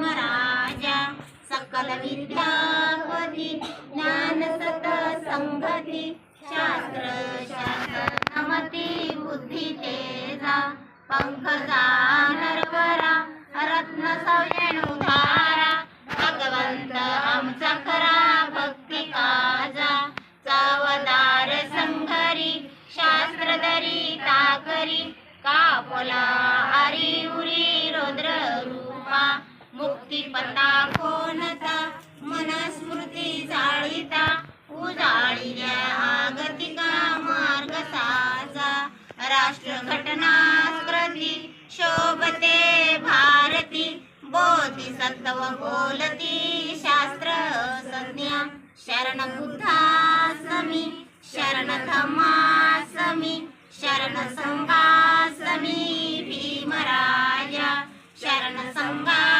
भीमराजा सकल विद्यापती ज्ञान सत संगती शास्त्र शासनमती बुद्धी तेजा पंकजा नरवरा रत्न सौजनुधारा भगवंत आमचा खरा भक्ती काजा चवदार संघरी शास्त्रधरी ताकरी कापला हरी उरी रुद्र रूपा मुक्तिपता कोणता मनस्मृती जाळीता उजाळील्या आगतिका मार्ग साजा राष्ट्रघटना कृती शोभते भारती बोधिसत्व बोलती शास्त्र संज्ञा शरण बुद्धासमी शरण धम्मासमी शरण संघासमी भीमराजा शरण संघा